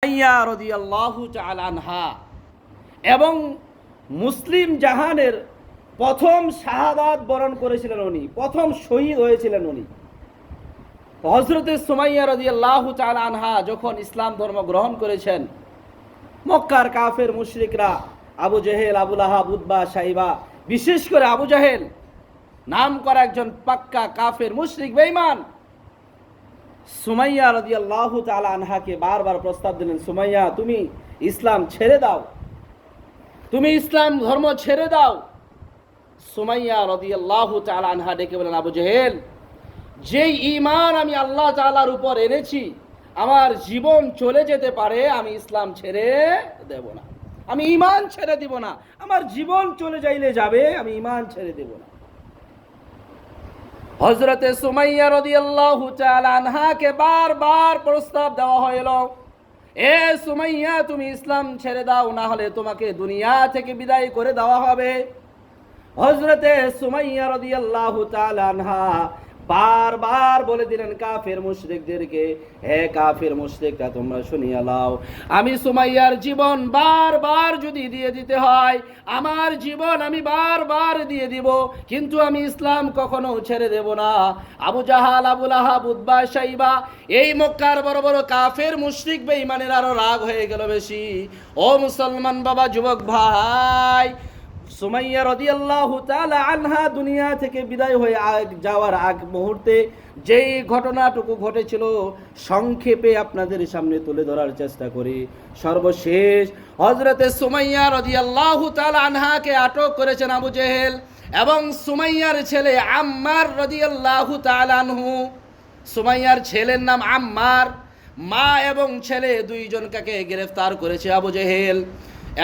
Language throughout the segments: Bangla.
সুমাইয়া রাদিয়াল্লাহু তাআলা আনহা এবং মুসলিম জাহানের প্রথম শাহাদাত বরণ করেছিলেন উনি, প্রথম শহীদ হয়েছিলেন উনি। হযরতে সুমাইয়া রাদিয়াল্লাহু তাআলা আনহা যখন ইসলাম ধর্ম গ্রহণ করেছেন, মক্কার কাফের মুশরিকরা আবু জেহেল, আবু লাহাব, উতবা, সাইবা, বিশেষ করে আবু জেহেল নাম করা একজন পাক্কা কাফের মুশরিক বেঈমান, সুমাইয়া রাদিয়াল্লাহু তাআলা আনহাকে বারবার প্রস্তাব দিলেন, সুমাইয়া তুমি ইসলাম ছেড়ে দাও, তুমি ইসলাম ধর্ম ছেড়ে দাও। সুমাইয়া রাদিয়াল্লাহু তাআলা আনহা ডেকে বলেন, আবু জেহেল, যেই ঈমান আমি আল্লাহ তাআলার উপর এনেছি, আমার জীবন চলে যেতে পারে, আমি ইসলাম ছেড়ে দেব না, আমি ঈমান ছেড়ে দিব না। আমার জীবন চলে যাইলে যাবে, আমি ঈমান ছেড়ে দেব না। হযরতে সুমাইয়া রাদিয়াল্লাহু তাআলা আনহাকে বারবার প্রস্তাব দেওয়া হইল, এ সুমাইয়া তুমি ইসলাম ছেড়ে দাও, না হলে তোমাকে দুনিয়া থেকে বিদায় করে দেওয়া হবে। হযরতে সুমাইয়া রাদিয়াল্লাহু তাআলা আনহা বারবার বলে দিলেন কাফের মুশরিকদেরকে, হে কাফের মুশরিকরা তোমরা শুনিয়া লাও, আমি সুমাইয়ার জীবন বারবার যদি দিয়ে দিতে হয়, আমার জীবন আমি বারবার দিয়ে দিব, কিন্তু আমি ইসলাম কখনো ছেড়ে দেব না। আবু জাহাল, আবু লাহাব, উতবা, সাইবা, এই মক্কার বড় বড় কাফের মুশরিক বেঈমানের আরো রাগ হয়ে গেল বেশি। ও মুসলমান বাবা, যুবক ভাই, সুমাইয়া রাদিয়াল্লাহু তাআলা আনহা দুনিয়া থেকে বিদায় হয়ে যাওয়ার আগ মুহূর্তে যেই ঘটনাটুকু ঘটেছিল সংক্ষেপে আপনাদের সামনে তুলে ধরার চেষ্টা করি। সর্বশেষ হযরতে সুমাইয়া রাদিয়াল্লাহু তাআলা আনহাকে আটক করেছেন আবু জেহেল এবং সুমাইয়ার ছেলে আম্মার রাদিয়াল্লাহু তাআলা আনহু। সুমাইয়ার ছেলের নাম আম্মার, মা এবং ছেলে দুইজনকে গ্রেফতার করেছে আবু জেহেল,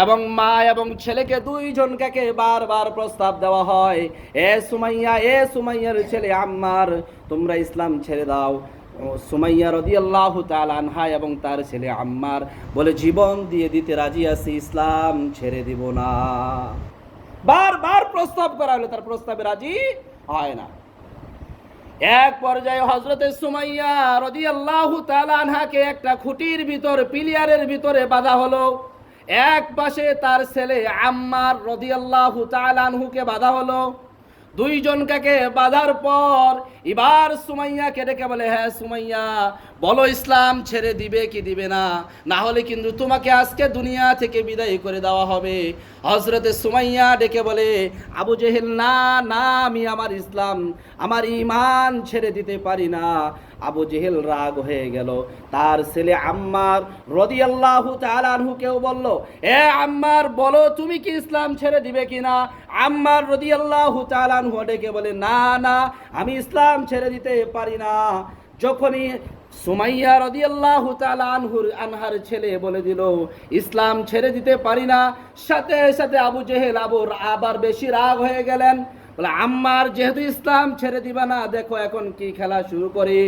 এবং মা এবং ছেলেকে দুইজনকে বারবার প্রস্তাব দেওয়া হয়, এ সুমাইয়া, এ সুমাইয়ার ছেলে আম্মার, তোমরা ইসলাম ছেড়ে দাও। সুমাইয়া রাদিয়াল্লাহু তাআলা আনহা এবং তার ছেলে আম্মার বলে, জীবন দিয়ে দিতে রাজি আছি, ইসলাম ছেড়ে দিব না। বারবার প্রস্তাব করা হলো, তার প্রস্তাবে রাজি হয় না। এক পর্যায়ে হযরতে সুমাইয়া রাদিয়াল্লাহু তাআলা আনহাকে একটা খুঁটির ভিতর, পিলিয়ারের ভিতরে বাঁধা হলো। এক পাশে তার ছেলে আম্মার রাদিয়াল্লাহু তাআলা আনহুকে বাঁধা হলো। দুইজনকে বাঁধার পর এবার সুমাইয়াকে ডেকে বলে, হ্যাঁ সুমাইয়া, বলো ইসলাম ছেড়ে দিবে কি দিবে না, না হলে কিন্তু তোমাকে আজকে দুনিয়া থেকে বিদায় করে দেওয়া হবে। হযরতে সুমাইয়া ডেকে বলে, আবু জেহেল, না না, আমি আমার ইসলাম, আমার ঈমান ছেড়ে দিতে পারি না। আবু জেহেল রাগ হয়ে গেল। তার ছেলে আম্মার রাদিয়াল্লাহু তাআলা আনহুকেও বলল, এ আম্মার, বলো তুমি কি ইসলাম ছেড়ে দিবে কিনা। আম্মার রাদিয়াল্লাহু তাআলা আনহু ডেকে বলে, না না, আমি ইসলাম ছেড়ে দিতে পারি না। যখনই সুমাইয়া রাদিয়াল্লাহু তাআলা আনহার ছেলে বলে দিল ইসলাম ছেড়ে দিতে পারি না, সাথে সাথে আবু জেহেল আবার বেশি রাগ হয়ে গেলেন। বলে, আম্মার, যেহেতু ইসলাম ছেড়ে দিবা না, দেখো এখন কি খেলা শুরু করি।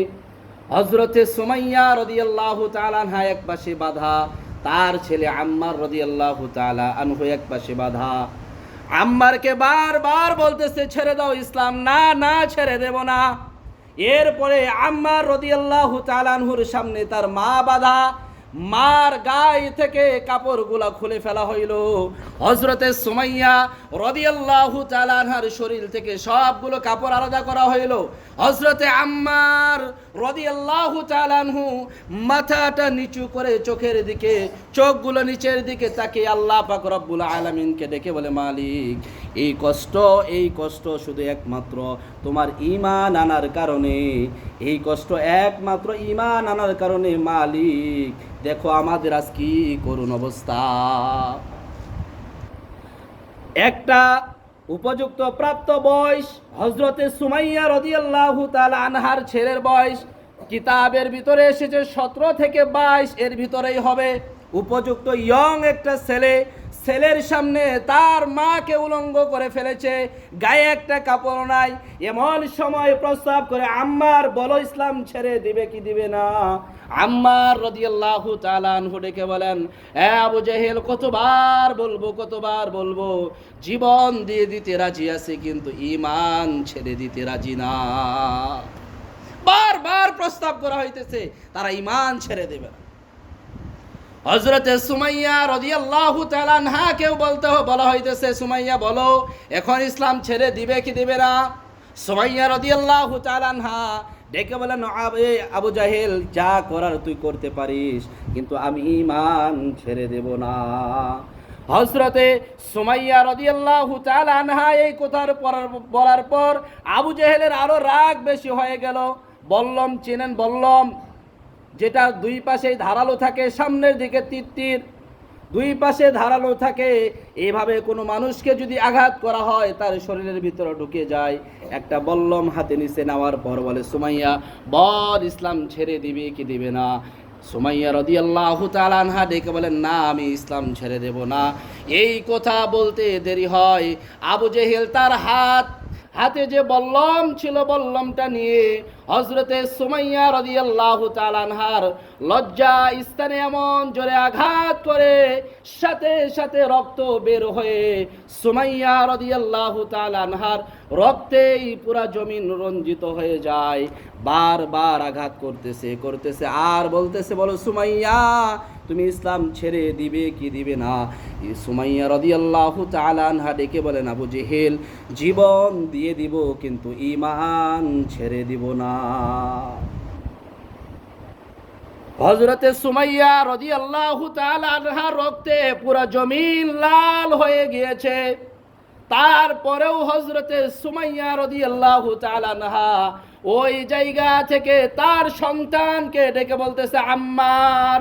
হযরতে সুমাইয়া রাদিয়াল্লাহু তাআলা আনহা এক পাশে বাঁধা, তার ছেলে আম্মার রাদিয়াল্লাহু তাআলা আনহু এক পাশে বাঁধা। আম্মারকে বারবার বলতেছে, ছেড়ে দাও ইসলাম, না না, ছেড়ে দেব না। এরপরে আম্মার রাদিয়াল্লাহু তাআলা আনহুর সামনে তার মা বাঁধা, মার গায়ে থেকে কাপড়গুলা খুলে ফেলা হইল। হযরতে সুমাইয়া রাদিয়াল্লাহু তাআলা আনহার শরীর থেকে সবগুলো কাপড় আলাদা করা হইল। হযরতে আম্মার রাদিয়াল্লাহু তাআলা আনহু মাথাটা নিচু করে চোখের দিকে, চোখগুলো নিচের দিকে তাকিয়ে আল্লাহ পাক রব্বুল আলামিনকে ডেকে বলে, মালিক, এই কষ্ট শুধু একমাত্র তোমার ঈমান আনার কারণে, এই কষ্ট একমাত্র ঈমান আনার কারণে। মালিক, দেখো আমাদের আজ কি করুণ অবস্থা। একটা উপযুক্ত প্রাপ্ত বয়স হযরতে সুমাইয়া রাদিয়াল্লাহু তাআলা আনহার ছেলের বয়স কিতাবের ভিতরে এসেছে 17 থেকে 22, এর ভিতরেই হবে। উপযুক্ত ইয়ং একটা ছেলের সামনে তার মাকে উলঙ্গ করে ফেলেছে, গায়ে একটা কাপড় নাই। এমন সময় প্রস্তাব করে, আম্মার, বলো ইসলাম ছেড়ে দিবে কি দিবে না। আম্মার রাদিয়াল্লাহু তাআলা আনহু ডেকে বলেন, এ আবু জেহেল, কতবার বলবো, জীবন দিয়ে দিতে রাজি আছে, কিন্তু ঈমান ছেড়ে দিতে রাজি না। বারবার প্রস্তাব করা হইতেছে, তারা ঈমান ছেড়ে দেবে না। হযরতে সুমাইয়া রাদিয়াল্লাহু তাআলা আনহাকেও বলা হইতেছে, সুমাইয়া বলো এখন ইসলাম ছেড়ে দিবে কি দিবে না? সুমাইয়া রাদিয়াল্লাহু তাআলা আনহা ডেকে বলেন, আবু জাহেল যা করার তুই করতে পারিস, কিন্তু আমি ঈমান ছেড়ে দেব না। হযরতে সুমাইয়া রাদিয়াল্লাহু তাআলা আনহা এই কথার বলার পর আবু জেহেলের আরো রাগ বেশি হয়ে গেল। বল্লম চেনেন? বল্লম যেটা দুই পাশেই ধারালো থাকে, সামনের দিকে তীর, দুই পাশে ধারালো থাকে। এইভাবে কোনো মানুষকে যদি আঘাত করা হয় তার শরীরের ভিতরে ঢুকে যায়। একটা বল্লম হাতে নিচে নেওয়ার পর বলে, সুমাইয়া বল ইসলাম ছেড়ে দিবে কি দিবে না? সুমাইয়া রাদিয়াল্লাহু তাআলা আনহা ডেকে বলেন, না আমি ইসলাম ছেড়ে দেব না। এই কথা বলতে দেরি হয়, আবু জেহেল তার হাতে যে বল্লম ছিল বল্লমটা নিয়ে হযরতে সুমাইয়া রাদিয়াল্লাহু তাআলা আনহার লজ্জা স্থানে এমন জোরে আঘাত করে সাথে সাথে রক্ত বের হয়ে সুমাইয়া রাদিয়াল্লাহু তাআলা আনহার রক্তেই পুরা জমিন রঞ্জিত হয়ে যায়। বারবার আঘাত করতেছে আর বলতেছে, বলো সুমাইয়া তুমি ইসলাম ছেড়ে দিবে কি দিবে না? সুমাইয়া রাদিয়াল্লাহু তাআলা আনহা ডেকে বলেন, আবু জেহেল জীবন দিয়ে দিব কিন্তু ঈমান ছেড়ে দিব না। হযরতে সুমাইয়া রাদিয়াল্লাহু তাআলা আনহার রক্তে পুরা জমিন লাল হয়ে গিয়েছে। তারপরেও হযরতে সুমাইয়া রাদিয়াল্লাহু তাআলা আনহা ওই জায়গা থেকে তার সন্তানকে ডেকে বলতেছে, আম্মার,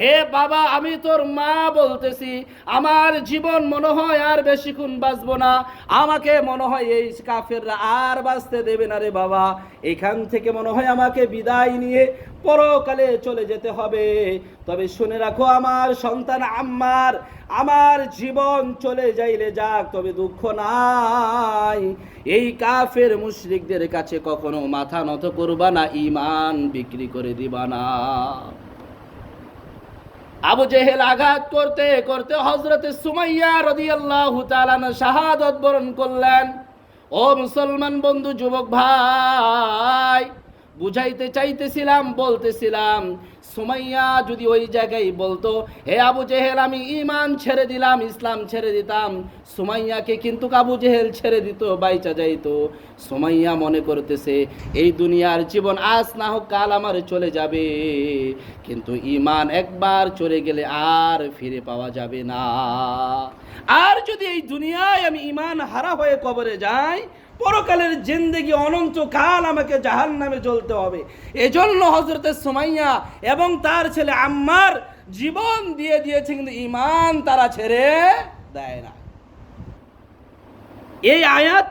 হে বাবা আমি তোর মা বলতেছি, আমার জীবন মনে হয় আর বেশিক্ষণ বাঁচবো না, আমাকে মনে হয় এই কাফেররা আর বাঁচতে দেবে না রে বাবা, এখান থেকে মনে হয় আমাকে বিদায় নিয়ে পরকালে চলে যেতে হবে। তবে শুনে রাখো আমার সন্তান আম্মার, আমার জীবন চলে যাইলে যাক, তবে দুঃখ নাই, এই কাফের মুশরিকদের কাছে কখনো মাথা নত করবা না, ঈমান বিক্রি করে দিবা না। আবু জেহেল আঘাত করতে করতে হযরতে সুমাইয়া রাদিয়াল্লাহু তাআলা শাহাদাত বরণ করলেন। ও মুসলমান বন্ধু, যুবক ভাই, বুঝাইতে চাইতেছিলাম, বলতেছিলাম সুমাইয়া যদি ওই জায়গায় বলতো, হে আবু জেহেল আমি ঈমান ছেড়ে দিলাম, ইসলাম ছেড়ে দিতাম, সুমাইয়াকে কিন্তু আবু জেহেল ছেড়ে দিত, বাইচা যাইতো। সুমাইয়া মনে করতেছে এই দুনিয়ার জীবন আজ না হোক কাল আমার চলে যাবে, কিন্তু ঈমান একবার চলে গেলে আর ফিরে পাওয়া যাবে না। আর যদি এই দুনিয়ায় আমি ঈমান হারা হয়ে কবরে যাই, পরকালের জিন্দেগি অনন্তকাল আমাকে জাহান্নামে জ্বলতে হবে। এজন্য হযরতে সুমাইয়া এবং তার ছেলে আম্মার জীবন দিয়ে দিয়েছে, কিন্তু ঈমান তারা ছেড়ে দেয় না। এই আয়াত